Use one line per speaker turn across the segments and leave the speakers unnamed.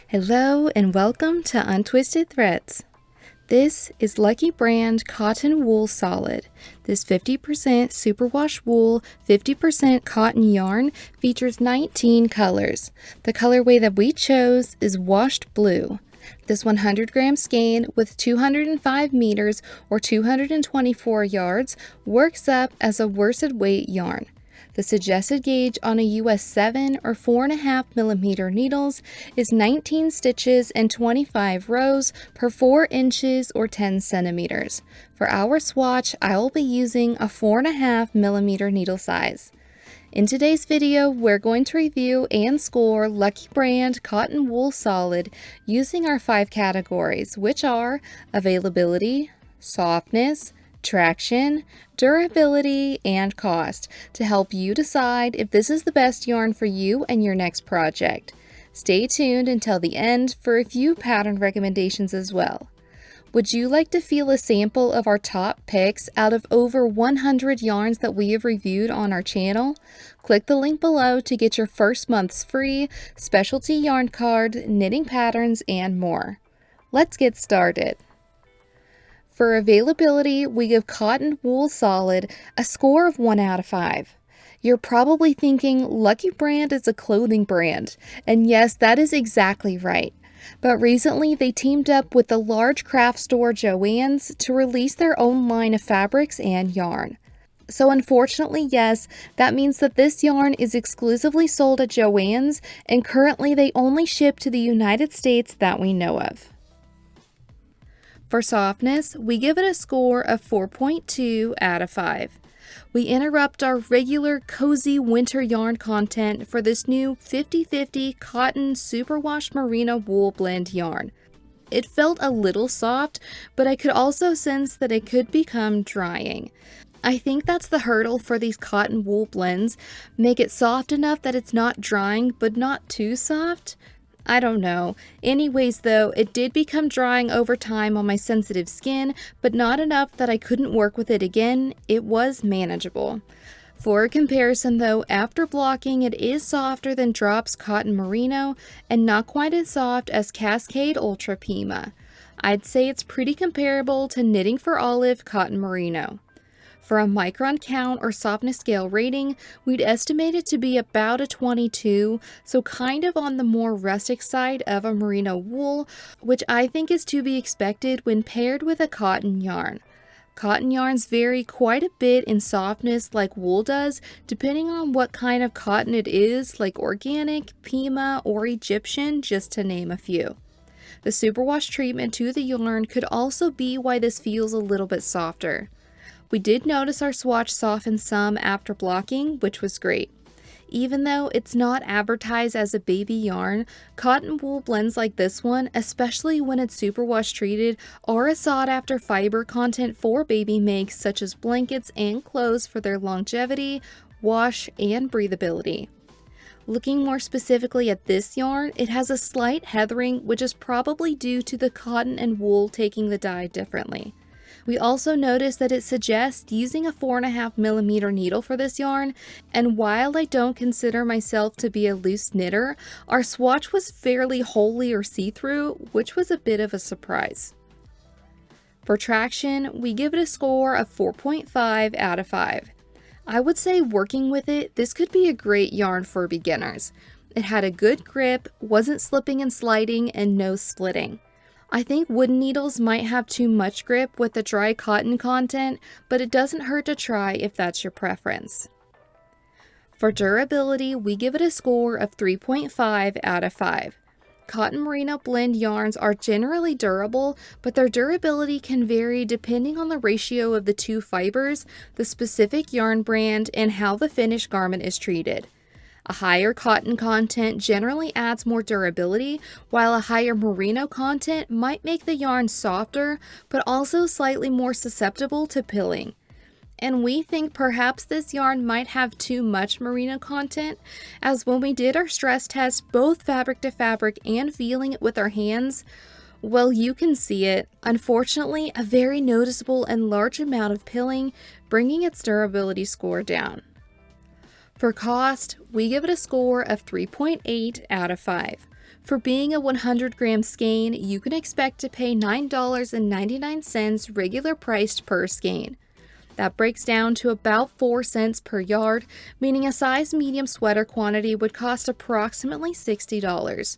Hello and welcome to Untwisted Threads. This is Lucky Brand Cotton Wool Solid. This 50% superwash wool, 50% cotton yarn features 19 colors. The colorway that we chose is washed blue. This 100-gram skein with 205 meters or 224 yards works up as a worsted weight yarn. The suggested gauge on a US 7 or 4.5 millimeter needles is 19 stitches and 25 rows per 4 inches or 10 centimeters. For our swatch, I will be using a 4.5 millimeter needle size. In today's video, we're going to review and score Lucky Brand Cotton Wool Solid using our 5 categories, which are availability, softness, traction, durability, and cost to help you decide if this is the best yarn for you and your next project. Stay tuned until the end for a few pattern recommendations as well. Would you like to feel a sample of our top picks out of over 100 yarns that we have reviewed on our channel? Click the link below to get your first month's free specialty yarn card, knitting patterns, and more. Let's get started. For availability, we give Cotton Wool Solid a score of 1 out of 5. You're probably thinking Lucky Brand is a clothing brand, and yes, that is exactly right. But recently, they teamed up with the large craft store Joann's to release their own line of fabrics and yarn. So unfortunately, yes, that means that this yarn is exclusively sold at Joann's, and currently they only ship to the United States that we know of. For softness, we give it a score of 4.2 out of 5. We interrupt our regular cozy winter yarn content for this new 50-50 cotton superwash merino wool blend yarn. It felt a little soft, but I could also sense that it could become drying. I think that's the hurdle for these cotton wool blends. Make it soft enough that it's not drying, but not too soft. I don't know. Anyways though, it did become drying over time on my sensitive skin, but not enough that I couldn't work with it again. It was manageable. For a comparison though, after blocking, it is softer than Drops Cotton Merino and not quite as soft as Cascade Ultra Pima. I'd say it's pretty comparable to Knitting for Olive Cotton Merino. For a micron count or softness scale rating, we'd estimate it to be about a 22, so kind of on the more rustic side of a merino wool, which I think is to be expected when paired with a cotton yarn. Cotton yarns vary quite a bit in softness like wool does, depending on what kind of cotton it is, like organic, Pima, or Egyptian, just to name a few. The superwash treatment to the yarn could also be why this feels a little bit softer. We did notice our swatch softened some after blocking, which was great. Even though it's not advertised as a baby yarn, cotton wool blends like this one, especially when it's superwash treated, are a sought after fiber content for baby makes such as blankets and clothes for their longevity, wash, and breathability. Looking more specifically at this yarn, it has a slight heathering, which is probably due to the cotton and wool taking the dye differently. We also noticed that it suggests using a 4.5 millimeter needle for this yarn, and while I don't consider myself to be a loose knitter, our swatch was fairly wholly or see-through, which was a bit of a surprise. For traction, we give it a score of 4.5 out of 5. I would say working with it, this could be a great yarn for beginners. It had a good grip, wasn't slipping and sliding, and no splitting. I think wooden needles might have too much grip with the dry cotton content, but it doesn't hurt to try if that's your preference. For durability, we give it a score of 3.5 out of 5. Cotton merino blend yarns are generally durable, but their durability can vary depending on the ratio of the two fibers, the specific yarn brand, and how the finished garment is treated. A higher cotton content generally adds more durability, while a higher merino content might make the yarn softer, but also slightly more susceptible to pilling. And we think perhaps this yarn might have too much merino content, as when we did our stress test, both fabric to fabric and feeling it with our hands, well, you can see it. Unfortunately, a very noticeable and large amount of pilling, bringing its durability score down. For cost, we give it a score of 3.8 out of 5. For being a 100-gram skein, you can expect to pay $9.99 regular priced per skein. That breaks down to about 4 cents per yard, meaning a size medium sweater quantity would cost approximately $60.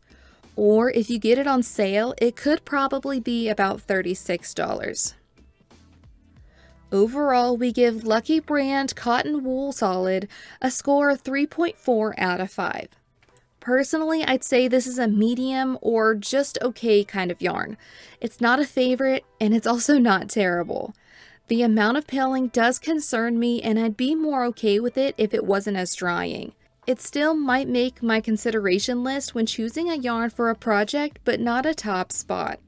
Or if you get it on sale, it could probably be about $36. Overall, we give Lucky Brand Cotton Wool Solid a score of 3.4 out of 5. Personally, I'd say this is a medium or just okay kind of yarn. It's not a favorite, and it's also not terrible. The amount of pilling does concern me, and I'd be more okay with it if it wasn't as drying. It still might make my consideration list when choosing a yarn for a project, but not a top spot.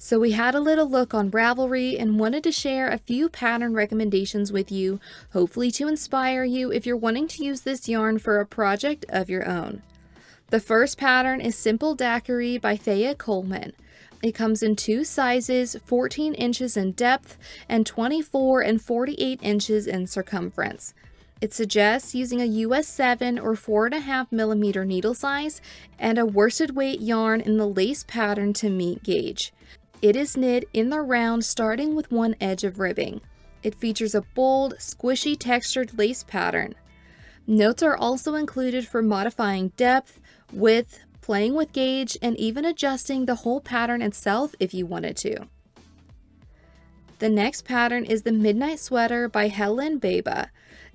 So we had a little look on Ravelry and wanted to share a few pattern recommendations with you, hopefully to inspire you if you're wanting to use this yarn for a project of your own. The first pattern is Simple Daiquiri by Thea Colman. It comes in 2 sizes, 14 inches in depth and 24 and 48 inches in circumference. It suggests using a US 7 or 4.5 millimeter needle size and a worsted weight yarn in the lace pattern to meet gauge. It is knit in the round starting with one edge of ribbing. It features a bold, squishy textured lace pattern. Notes are also included for modifying depth, width, playing with gauge, and even adjusting the whole pattern itself if you wanted to. The next pattern is the Midnight Sweater by Helene Beba.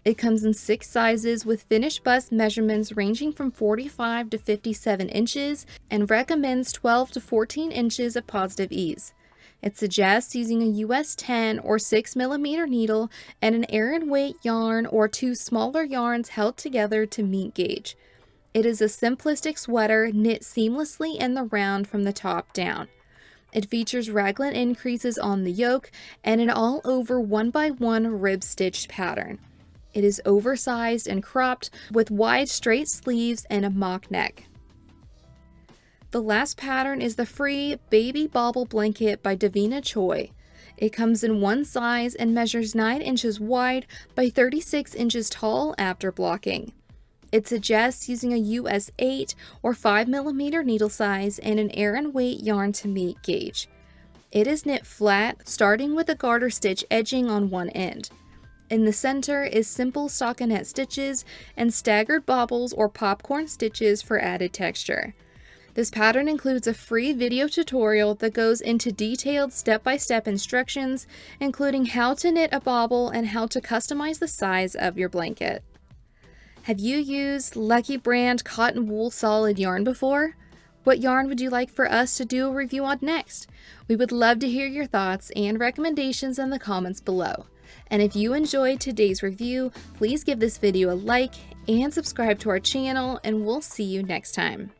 It comes in 6 sizes with finished bust measurements ranging from 45 to 57 inches and recommends 12 to 14 inches of positive ease. It suggests using a US 10 or 6 millimeter needle and an Aran weight yarn or 2 smaller yarns held together to meet gauge. It is a simplistic sweater knit seamlessly in the round from the top down. It features raglan increases on the yoke and an all-over 1x1 rib stitched pattern. It is oversized and cropped with wide straight sleeves and a mock neck. The last pattern is the free Baby Bobble blanket by Davina Choy. It comes in 1 size and measures 9 inches wide by 36 inches tall after blocking. It suggests using a US 8 or 5 millimeter needle size and an Aran weight yarn to meet gauge. It is knit flat, starting with a garter stitch edging on one end. In the center is simple stockinette stitches and staggered bobbles or popcorn stitches for added texture. This pattern includes a free video tutorial that goes into detailed step-by-step instructions, including how to knit a bobble and how to customize the size of your blanket. Have you used Lucky Brand Cotton Wool Solid yarn before? What yarn would you like for us to do a review on next? We would love to hear your thoughts and recommendations in the comments below. And if you enjoyed today's review, please give this video a like and subscribe to our channel, and we'll see you next time.